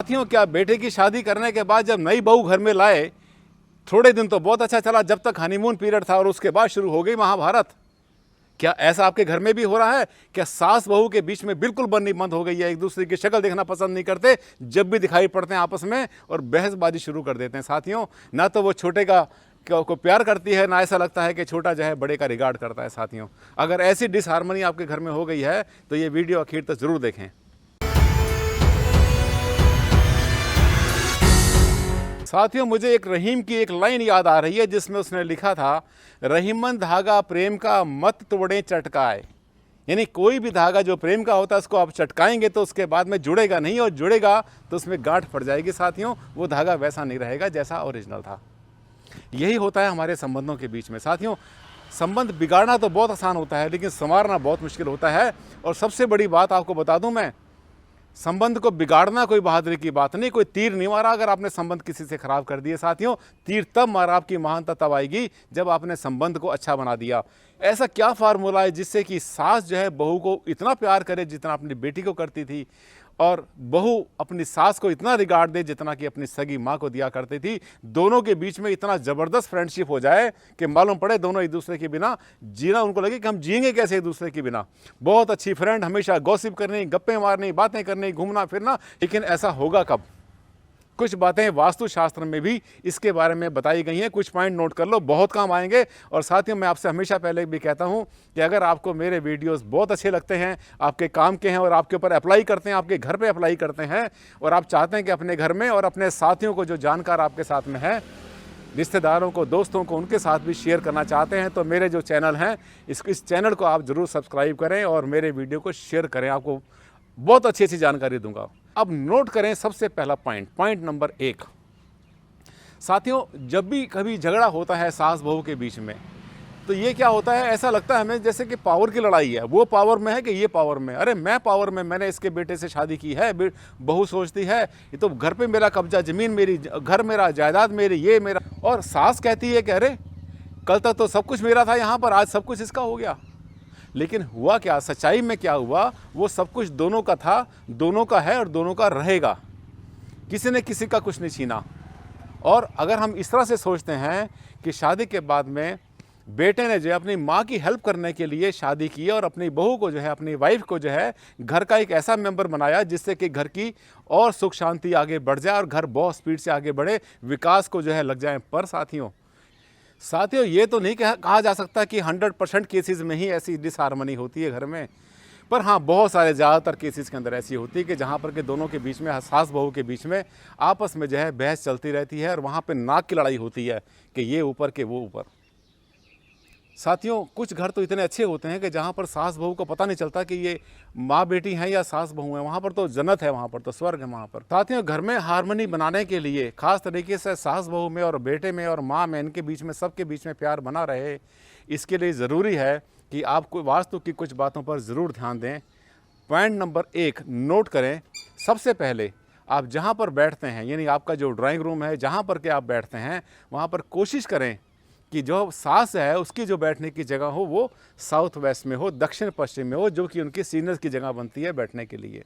साथियों, क्या बेटे की शादी करने के बाद जब नई बहू घर में लाए, थोड़े दिन तो बहुत अच्छा चला जब तक हनीमून पीरियड था, और उसके बाद शुरू हो गई महाभारत। क्या ऐसा आपके घर में भी हो रहा है? क्या सास बहू के बीच में बिल्कुल बननी बंद हो गई है, एक दूसरे की शक्ल देखना पसंद नहीं करते, जब भी दिखाई पड़ते हैं आपस में और बहसबाजी शुरू कर देते हैं? साथियों, ना तो वो छोटे को प्यार करती है, ना ऐसा लगता है कि छोटा जो है बड़े का रिगार्ड करता है। साथियों, अगर ऐसी डिसहार्मनी आपके घर में हो गई है तो ये वीडियो आखिर तक जरूर देखें। साथियों, मुझे एक रहीम की एक लाइन याद आ रही है जिसमें उसने लिखा था, रहीमन धागा प्रेम का मत तोड़े चटकाए। यानी कोई भी धागा जो प्रेम का होता है उसको आप चटकाएंगे तो उसके बाद में जुड़ेगा नहीं, और जुड़ेगा तो उसमें गांठ पड़ जाएगी। साथियों, वो धागा वैसा नहीं रहेगा जैसा ओरिजिनल था। यही होता है हमारे संबंधों के बीच में। साथियों, संबंध बिगाड़ना तो बहुत आसान होता है, लेकिन संवारना बहुत मुश्किल होता है। और सबसे बड़ी बात आपको बता दूं मैं, संबंध को बिगाड़ना कोई बहादुरी की बात नहीं। कोई तीर नहीं मारा अगर आपने संबंध किसी से खराब कर दिए। साथियों, तीर तब मारा, आपकी महानता तब आएगी जब आपने संबंध को अच्छा बना दिया। ऐसा क्या फार्मूला है जिससे कि सास जो है बहू को इतना प्यार करे जितना अपनी बेटी को करती थी, और बहू अपनी सास को इतना रिगार्ड दे जितना कि अपनी सगी माँ को दिया करती थी? दोनों के बीच में इतना ज़बरदस्त फ्रेंडशिप हो जाए कि मालूम पड़े दोनों एक दूसरे के बिना जीना, उनको लगे कि हम जिएंगे कैसे एक दूसरे के बिना। बहुत अच्छी फ्रेंड, हमेशा गॉसिप करनी, गप्पे मारनी, बातें करनी, घूमना फिरना। लेकिन ऐसा होगा कब? कुछ बातें वास्तुशास्त्र में भी इसके बारे में बताई गई हैं। कुछ पॉइंट नोट कर लो, बहुत काम आएंगे। और साथियों, मैं आपसे हमेशा पहले भी कहता हूं कि अगर आपको मेरे वीडियोस बहुत अच्छे लगते हैं, आपके काम के हैं और आपके ऊपर अप्लाई करते हैं, आपके घर पे अप्लाई करते हैं, और आप चाहते हैं कि अपने घर में और अपने साथियों को, जो जानकार आपके साथ में है, रिश्तेदारों को, दोस्तों को, उनके साथ भी शेयर करना चाहते हैं, तो मेरे जो चैनल हैं इस चैनल को आप ज़रूर सब्सक्राइब करें और मेरे वीडियो को शेयर करें। आपको बहुत अच्छी अच्छी जानकारी दूंगा। अब नोट करें सबसे पहला पॉइंट नंबर 1। साथियों, जब भी कभी झगड़ा होता है सास बहू के बीच में, तो ये क्या होता है, ऐसा लगता है हमें जैसे कि पावर की लड़ाई है। वो पावर में है कि ये पावर में। अरे मैं पावर में, मैंने इसके बेटे से शादी की है। बहू सोचती है ये तो घर पे मेरा कब्जा, जमीन मेरी, घर मेरा, जायदाद मेरी, ये मेरा। और सास कहती है कि अरे कल तक तो सब कुछ मेरा था यहाँ पर, आज सब कुछ इसका हो गया। लेकिन हुआ क्या, सच्चाई में क्या हुआ? वो सब कुछ दोनों का था, दोनों का है और दोनों का रहेगा। किसी ने किसी का कुछ नहीं छीना। और अगर हम इस तरह से सोचते हैं कि शादी के बाद में बेटे ने जो है अपनी माँ की हेल्प करने के लिए शादी की और अपनी बहू को जो है, अपनी वाइफ को जो है घर का एक ऐसा मेंबर बनाया जिससे कि घर की और सुख शांति आगे बढ़ जाए और घर बहुत स्पीड से आगे बढ़े, विकास को जो है लग जाए। पर साथियों, ये तो नहीं कहा जा सकता कि 100% केसेस में ही ऐसी डिसहार्मनी होती है घर में। पर हाँ, बहुत सारे, ज़्यादातर केसेस के अंदर ऐसी होती है कि जहाँ पर के दोनों के बीच में, सास बहू के बीच में आपस में जो है बहस चलती रहती है और वहाँ पे नाक की लड़ाई होती है कि ये ऊपर के वो ऊपर। साथियों, कुछ घर तो इतने अच्छे होते हैं कि जहाँ पर सास बहू को पता नहीं चलता कि ये माँ बेटी हैं या सास बहू हैं। वहाँ पर तो जन्नत है, वहाँ पर तो स्वर्ग है वहाँ पर। साथियों, घर में हार्मनी बनाने के लिए खास तरीके से सास बहू में और बेटे में और माँ में, इनके बीच में, सबके बीच में प्यार बना रहे, इसके लिए ज़रूरी है कि आप वास्तु की कुछ बातों पर ज़रूर ध्यान दें। पॉइंट नंबर 1 नोट करें। सबसे पहले आप जहाँ पर बैठते हैं, यानी आपका जो ड्राइंग रूम है, जहाँ पर के आप बैठते हैं, वहाँ पर कोशिश करें कि जो सास है उसकी जो बैठने की जगह हो वो साउथ वेस्ट में हो, दक्षिण पश्चिम में हो, जो कि उनकी सीनियर्स की जगह बनती है बैठने के लिए।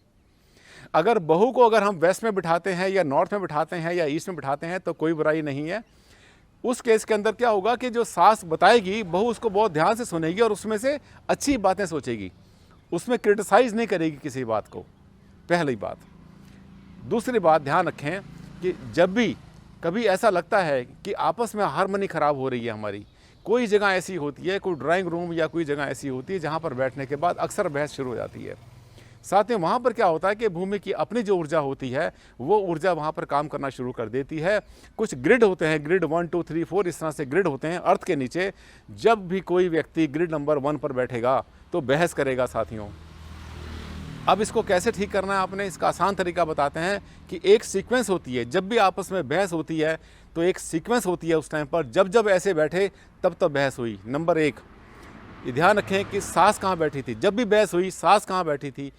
अगर बहू को अगर हम वेस्ट में बिठाते हैं या नॉर्थ में बिठाते हैं या ईस्ट में बिठाते हैं तो कोई बुराई नहीं है। उस केस के अंदर क्या होगा कि जो सास बताएगी, बहू उसको बहुत ध्यान से सुनेगी और उसमें से अच्छी बातें सोचेगी, उसमें क्रिटिसाइज नहीं करेगी किसी बात को। पहली बात। दूसरी बात, ध्यान रखें कि जब भी कभी ऐसा लगता है कि आपस में हार्मनी ख़राब हो रही है हमारी, कोई जगह ऐसी होती है, कोई ड्राइंग रूम या कोई जगह ऐसी होती है जहाँ पर बैठने के बाद अक्सर बहस शुरू हो जाती है। साथ में वहाँ पर क्या होता है कि भूमि की अपनी जो ऊर्जा होती है वो ऊर्जा वहाँ पर काम करना शुरू कर देती है। कुछ ग्रिड होते हैं, ग्रिड 1 2 3 4 इस तरह से ग्रिड होते हैं अर्थ के नीचे। जब भी कोई व्यक्ति ग्रिड नंबर 1 पर बैठेगा तो बहस करेगा। साथियों, अब इसको कैसे ठीक करना है आपने, इसका आसान तरीका बताते हैं कि एक सीक्वेंस होती है। जब भी आपस में बहस होती है तो एक सीक्वेंस होती है उस टाइम पर, जब जब ऐसे बैठे तब तब बहस हुई। नंबर 1, ये ध्यान रखें कि सास कहाँ बैठी थी। जब भी बहस हुई, सास कहाँ बैठी थी,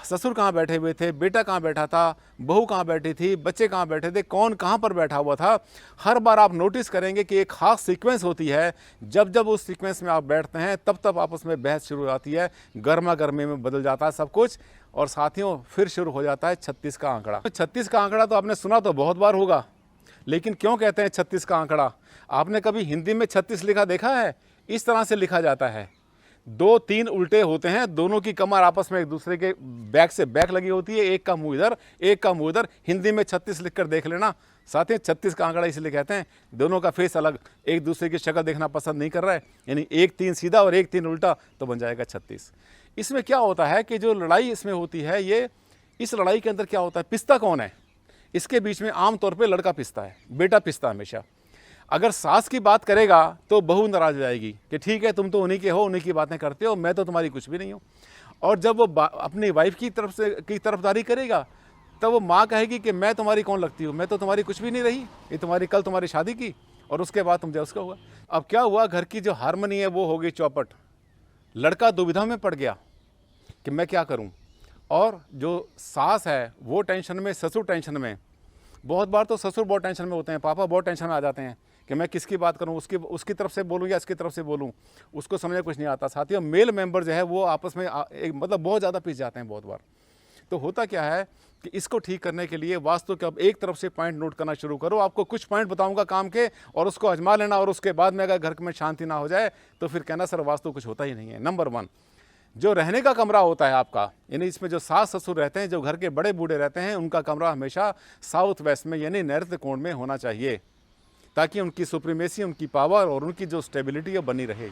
ससुर कहाँ बैठे हुए थे, बेटा कहाँ बैठा था, बहू कहाँ बैठी थी, बच्चे कहाँ बैठे थे, कौन कहाँ पर बैठा हुआ था। हर बार आप नोटिस करेंगे कि एक खास सीक्वेंस होती है। जब जब उस सीक्वेंस में आप बैठते हैं तब तब आपस में बहस शुरू हो जाती है, गर्मा गर्मी में बदल जाता है सब कुछ। और साथियों फिर शुरू हो जाता है 36 का आंकड़ा। 36 का आंकड़ा तो आपने सुना तो बहुत बार होगा, लेकिन क्यों कहते हैं 36 का आंकड़ा? आपने कभी हिंदी में 36 लिखा देखा है? इस तरह से लिखा जाता है, 2-3 उल्टे होते हैं, दोनों की कमर आपस में एक दूसरे के बैक से बैक लगी होती है, एक का मुंह इधर एक का मुंह इधर। हिंदी में 36 लिखकर देख लेना साथियों। 36 का आंकड़ा इसलिए कहते हैं, दोनों का फेस अलग, एक दूसरे की शक्ल देखना पसंद नहीं कर रहा है, यानी 1 3 सीधा और 1 3 उल्टा, तो बन जाएगा 36। इसमें क्या होता है कि जो लड़ाई इसमें होती है, ये इस लड़ाई के अंदर क्या होता है, पिसता कौन है? इसके बीच में आमतौर पे लड़का पिसता है, बेटा पिसता हमेशा। अगर सास की बात करेगा तो बहू नाराज हो जाएगी कि ठीक है तुम तो उन्हीं के हो, उन्हीं की बातें करते हो, मैं तो तुम्हारी कुछ भी नहीं हूँ। और जब वो अपनी वाइफ की तरफदारी करेगा, तब वो माँ कहेगी कि मैं तुम्हारी कौन लगती हूँ, मैं तो तुम्हारी कुछ भी नहीं रही, ये तुम्हारी कल तुम्हारी शादी की और उसके बाद तुम जो उसका हुआ। अब क्या हुआ, घर की जो हारमोनी है वो हो गई चौपट। लड़का दुविधा में पड़ गया कि मैं क्या करूं, और जो सास है वो टेंशन में, ससुर टेंशन में। बहुत बार तो ससुर बहुत टेंशन में होते हैं, पापा बहुत टेंशन में आ जाते हैं कि मैं किसकी बात करूं, उसकी तरफ से बोलूं या इसकी तरफ से बोलूं, उसको समझ कुछ नहीं आता। साथियों मेल मेंबर जो है वो आपस में मतलब बहुत ज़्यादा पिस जाते हैं बहुत बार। तो होता क्या है कि इसको ठीक करने के लिए वास्तु के अब एक तरफ से पॉइंट नोट करना शुरू करो। आपको कुछ पॉइंट बताऊंगा काम के, और उसको आजमा लेना, और उसके बाद में अगर घर में शांति ना हो जाए तो फिर कहना सर वास्तु कुछ होता ही नहीं है। नंबर 1, जो रहने का कमरा होता है आपका, यानी इसमें जो सास ससुर रहते हैं, जो घर के बड़े बूढ़े रहते हैं, उनका कमरा हमेशा साउथ वेस्ट में यानी नैऋत्य कोण में होना चाहिए, ताकि उनकी सुप्रीमेसी, उनकी पावर और उनकी जो स्टेबिलिटी है बनी रहे।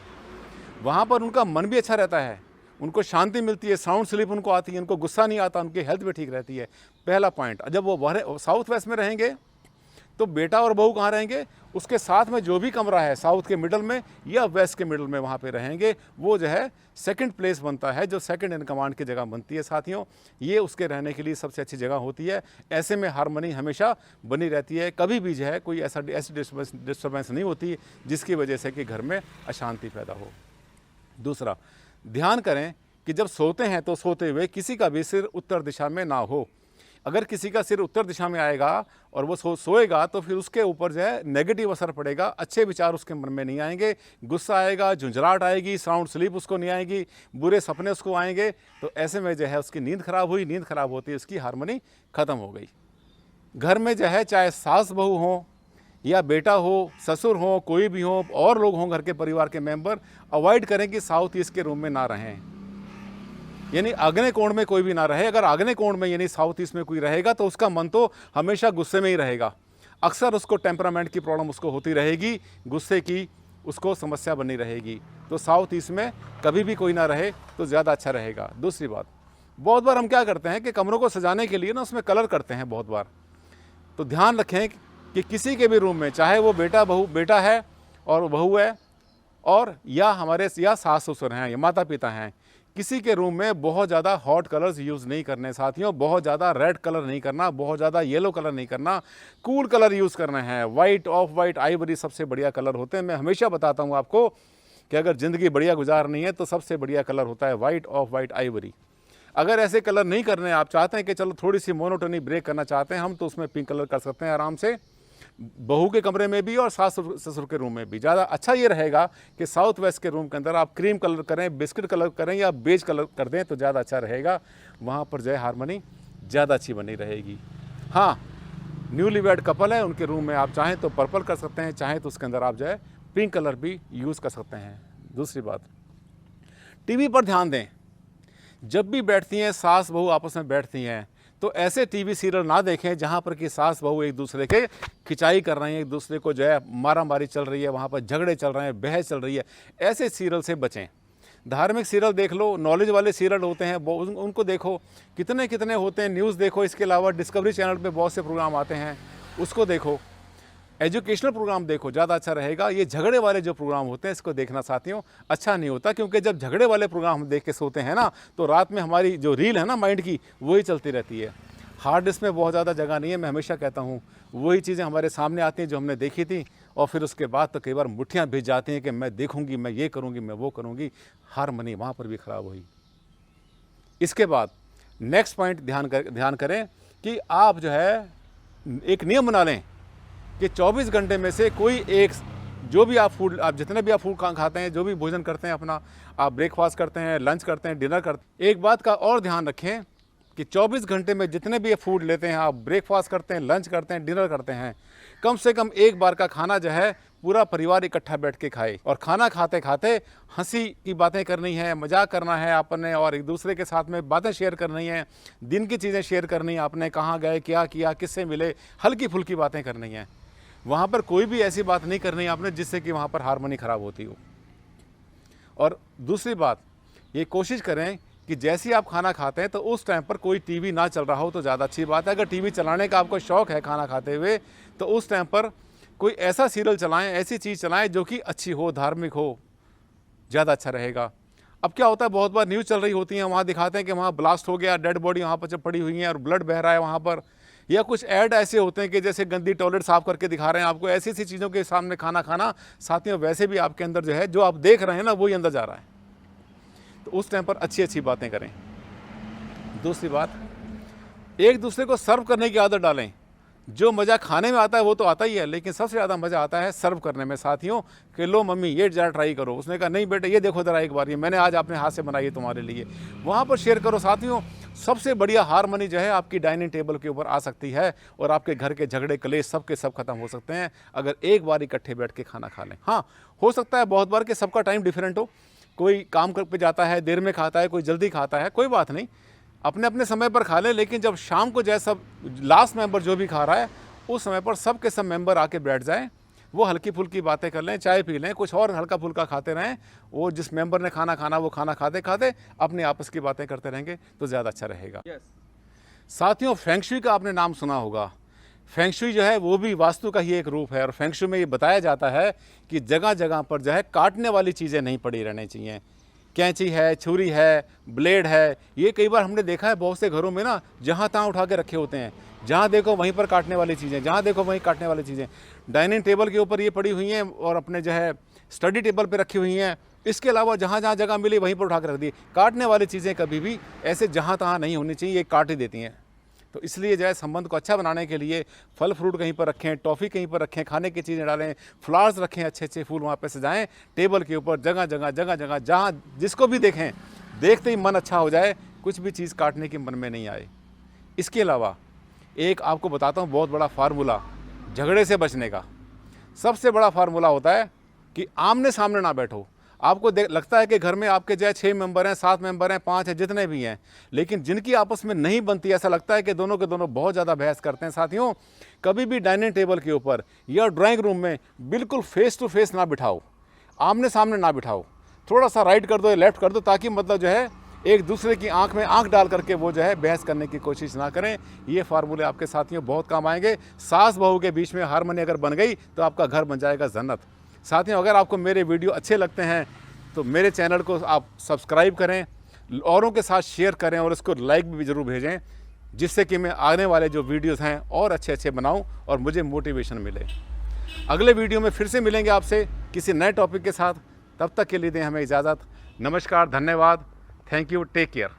वहाँ पर उनका मन भी अच्छा रहता है, उनको शांति मिलती है, साउंड स्लीप उनको आती है, उनको गुस्सा नहीं आता, उनकी हेल्थ भी ठीक रहती है। पहला पॉइंट। जब वो साउथ वेस्ट में रहेंगे तो बेटा और बहू कहाँ रहेंगे? उसके साथ में जो भी कमरा है साउथ के मिडल में या वेस्ट के मिडल में, वहाँ पे रहेंगे। वो जो है सेकंड प्लेस बनता है, जो सेकंड इन कमांड की जगह बनती है साथियों। ये उसके रहने के लिए सबसे अच्छी जगह होती है। ऐसे में हार्मनी हमेशा बनी रहती है, कभी भी जो है कोई ऐसी डिस्टर्बेंस नहीं होती जिसकी वजह से कि घर में अशांति पैदा हो। दूसरा, ध्यान करें कि जब सोते हैं तो सोते हुए किसी का भी सिर उत्तर दिशा में ना हो। अगर किसी का सिर उत्तर दिशा में आएगा और वो सोएगा तो फिर उसके ऊपर जो है नेगेटिव असर पड़ेगा, अच्छे विचार उसके मन में नहीं आएंगे, गुस्सा आएगा, झुंझलाहट आएगी, साउंड स्लीप उसको नहीं आएगी, बुरे सपने उसको आएंगे। तो ऐसे में जो है उसकी नींद खराब हुई, नींद खराब होती है उसकी हार्मनी खत्म हो गई। घर में जो है चाहे सास बहू हो या बेटा हो, ससुर हो, कोई भी हो, और लोग हों घर के परिवार के मेंबर, अवॉइड करें कि साउथ ईस्ट के रूम में ना रहें, यानी आग्नेय कोण में कोई भी ना रहे। अगर आग्नेय कोण में यानी साउथ ईस्ट में कोई रहेगा तो उसका मन तो हमेशा गुस्से में ही रहेगा, अक्सर उसको टेम्परामेंट की प्रॉब्लम उसको होती रहेगी, गुस्से की उसको समस्या बनी रहेगी। तो साउथ ईस्ट में कभी भी कोई ना रहे तो ज़्यादा अच्छा रहेगा। दूसरी बात, बहुत बार हम क्या करते हैं कि कमरों को सजाने के लिए ना उसमें कलर करते हैं बहुत बार। तो ध्यान रखें कि किसी के भी रूम में, चाहे वो बेटा है और बहू है, और या हमारे या सास ससुर हैं या माता पिता हैं, किसी के रूम में बहुत ज़्यादा हॉट कलर्स यूज़ नहीं करने साथियों। बहुत ज़्यादा रेड कलर नहीं करना, बहुत ज़्यादा येलो कलर नहीं करना, कूल कलर यूज़ करना है। वाइट, ऑफ वाइट, आइवरी सबसे बढ़िया कलर होते हैं। मैं हमेशा बताता हूँ आपको कि अगर ज़िंदगी बढ़िया गुजारनी है तो सबसे बढ़िया कलर होता है वाइट, ऑफ वाइट, आइवरी। अगर ऐसे कलर नहीं करने आप चाहते हैं कि चलो थोड़ी सी मोनोटोनी ब्रेक करना चाहते हैं हम, तो उसमें पिंक कलर कर सकते हैं आराम से, बहू के कमरे में भी और सास ससुर के रूम में भी। ज़्यादा अच्छा ये रहेगा कि साउथ वेस्ट के रूम के अंदर आप क्रीम कलर करें, बिस्किट कलर करें या बेज कलर कर दें तो ज़्यादा अच्छा रहेगा। वहाँ पर जो है हारमोनी ज़्यादा अच्छी बनी रहेगी। हाँ, न्यूली वेड कपल है, उनके रूम में आप चाहें तो पर्पल कर सकते हैं, चाहें तो उसके अंदर आप जो है पिंक कलर भी यूज़ कर सकते हैं। दूसरी बात, टीवी पर ध्यान दें। जब भी बैठती हैं सास बहू आपस में बैठती हैं तो ऐसे टीवी सीरियल ना देखें जहाँ पर कि सास बहू एक दूसरे के खिंचाई कर रहे हैं, एक दूसरे को जो है मारा मारी चल रही है, वहाँ पर झगड़े चल रहे हैं, बहस चल रही है। ऐसे सीरियल से बचें। धार्मिक सीरियल देख लो, नॉलेज वाले सीरियल होते हैं उनको देखो, कितने कितने होते हैं। न्यूज़ देखो, इसके अलावा डिस्कवरी चैनल पे बहुत से प्रोग्राम आते हैं, उसको देखो। एजुकेशनल प्रोग्राम देखो, ज़्यादा अच्छा रहेगा। ये झगड़े वाले जो प्रोग्राम होते हैं इसको देखना साथियों अच्छा नहीं होता, क्योंकि जब झगड़े वाले प्रोग्राम हम देख के सोते हैं ना तो रात में हमारी जो रील है ना माइंड की, वही चलती रहती है। हार्ड डिस्क में बहुत ज़्यादा जगह नहीं है। मैं हमेशा कहता हूँ वही चीज़ें हमारे सामने आती हैं जो हमने देखी थी, और फिर उसके बाद तो कई बार मुट्ठियाँ भिज जाती हैं कि मैं देखूँगी, मैं ये करूँगी, मैं वो करूँगी। हारमोनी वहाँ पर भी ख़राब हुई। इसके बाद नेक्स्ट पॉइंट ध्यान करें कि आप जो है एक नियम बना लें कि 24 घंटे में से कोई एक, जो भी आप जितने भी आप फूड खाते हैं, जो भी भोजन करते हैं अपना, आप ब्रेकफास्ट करते हैं, लंच करते हैं, डिनर करते हैं, एक बात का और ध्यान रखें कि 24 घंटे में जितने भी ये फूड लेते हैं, आप ब्रेकफास्ट करते हैं, लंच करते हैं, डिनर करते हैं, कम से कम एक बार का खाना जो है पूरा परिवार इकट्ठा बैठ के खाए। और खाना खाते खाते हंसी की बातें करनी है, मजाक करना है आपने, और एक दूसरे के साथ में बातें शेयर करनी है, दिन की चीज़ें शेयर करनी है, आपने कहाँ गए, क्या किया, किससे मिले, हल्की फुल्की बातें करनी है। वहाँ पर कोई भी ऐसी बात नहीं करनी है आपने जिससे कि वहाँ पर हार्मनी ख़राब होती हो। और दूसरी बात, ये कोशिश करें कि जैसे ही आप खाना खाते हैं तो उस टाइम पर कोई टीवी ना चल रहा हो तो ज़्यादा अच्छी बात है। अगर टीवी चलाने का आपको शौक़ है खाना खाते हुए, तो उस टाइम पर कोई ऐसा सीरियल चलाएं, ऐसी चीज़ चलाएं जो कि अच्छी हो, धार्मिक हो, ज़्यादा अच्छा रहेगा। अब क्या होता है, बहुत बार न्यूज़ चल रही होती है, वहाँ दिखाते हैं कि वहाँ ब्लास्ट हो गया, डेड बॉडी वहाँ पर पड़ी हुई है और ब्लड बह रहा है वहाँ पर, या कुछ ऐड ऐसे होते हैं कि जैसे गंदी टॉयलेट साफ़ करके दिखा रहे हैं आपको। ऐसी ऐसी चीज़ों के सामने खाना खाना साथियों वैसे भी आपके अंदर जो है, जो आप देख रहे हैं ना, वही अंदर जा रहा है। तो उस टाइम पर अच्छी अच्छी बातें करें। दूसरी बात, एक दूसरे को सर्व करने की आदत डालें। जो मज़ा खाने में आता है वो तो आता ही है, लेकिन सबसे ज़्यादा मज़ा आता है सर्व करने में साथियों। कि लो मम्मी ये ज़रा ट्राई करो, उसने कहा नहीं बेटे ये देखो ज़रा एक बार, ये मैंने आज अपने हाथ से बनाई है तुम्हारे लिए, वहाँ पर शेयर करो साथियों। सबसे बढ़िया हारमोनी जो है आपकी डाइनिंग टेबल के ऊपर आ सकती है, और आपके घर के झगड़े कलेश सब के सब खत्म हो सकते हैं अगर एक बार इकट्ठे बैठ के खाना खा लें। हाँ, हो सकता है बहुत बार कि सबका टाइम डिफरेंट हो, कोई काम कर पे जाता है, देर में खाता है, कोई जल्दी खाता है, कोई बात नहीं, अपने अपने समय पर खा लें। लेकिन जब शाम को जैसा लास्ट मेंबर जो भी खा रहा है, उस समय पर सब के सब मेंबर आके बैठ जाएं, वो हल्की फुल्की बातें कर लें, चाय पी लें, कुछ और हल्का फुल्का खाते रहें। वो जिस मेंबर ने खाना खाना वो खाना खाते खाते अपने आपस की बातें करते रहेंगे तो ज़्यादा अच्छा रहेगा। साथियों, फेंग शुई का आपने नाम सुना होगा। फेंग शुई जो है वो भी वास्तु का ही एक रूप है, और फेंग शुई में ये बताया जाता है कि जगह जगह पर जो है काटने वाली चीज़ें नहीं पड़ी रहनी चाहिए। कैंची है, छुरी है, ब्लेड है, ये कई बार हमने देखा है बहुत से घरों में ना, जहाँ तहाँ उठा के रखे होते हैं, जहाँ देखो वहीं पर काटने वाली चीज़ें, जहाँ देखो वहीं काटने वाली चीज़ें। डाइनिंग टेबल के ऊपर ये पड़ी हुई हैं, और अपने जो है स्टडी टेबल पे रखी हुई हैं। इसके अलावा जहाँ जहाँ जगह मिली वहीं पर उठा के रख दी। काटने वाली चीज़ें कभी भी ऐसे जहाँ तहाँ नहीं होनी चाहिए, ये काट ही देती हैं। तो इसलिए जो है संबंध को अच्छा बनाने के लिए फल फ्रूट कहीं पर रखें, टॉफ़ी कहीं पर रखें, खाने की चीज़ें डालें, फ्लावर्स रखें, अच्छे अच्छे फूल वहाँ पे सजाएं टेबल के ऊपर, जगह जगह जगह जगह, जहाँ जिसको भी देखें, देखते ही मन अच्छा हो जाए, कुछ भी चीज़ काटने की मन में नहीं आए। इसके अलावा एक आपको बताता हूँ बहुत बड़ा फार्मूला झगड़े से बचने का। सबसे बड़ा फार्मूला होता है कि आमने सामने ना बैठो। आपको लगता है कि घर में आपके जो है 6 मेंबर हैं, 7 मेंबर हैं, 5 हैं, जितने भी हैं, लेकिन जिनकी आपस में नहीं बनती, ऐसा लगता है कि दोनों के दोनों बहुत ज़्यादा बहस करते हैं। साथियों, कभी भी डाइनिंग टेबल के ऊपर या ड्राइंग रूम में बिल्कुल फेस टू फेस ना बिठाओ, आमने सामने ना बिठाओ। थोड़ा सा राइट कर दो या लेफ्ट कर दो, ताकि मतलब जो है एक दूसरे की आंख में आंख डाल करके वो जो है बहस करने की कोशिश ना करें। ये फार्मूले आपके साथियों बहुत काम आएंगे। सास बहू के बीच में हारमोनी अगर बन गई तो आपका घर बन जाएगा जन्नत। साथियों, अगर आपको मेरे वीडियो अच्छे लगते हैं तो मेरे चैनल को आप सब्सक्राइब करें, औरों के साथ शेयर करें, और इसको लाइक भी ज़रूर भेजें, जिससे कि मैं आने वाले जो वीडियोज़ हैं और अच्छे अच्छे बनाऊँ और मुझे मोटिवेशन मिले। अगले वीडियो में फिर से मिलेंगे आपसे किसी नए टॉपिक के साथ। तब तक के लिए दें हमें इजाज़त। नमस्कार, धन्यवाद, थैंक यू, टेक केयर।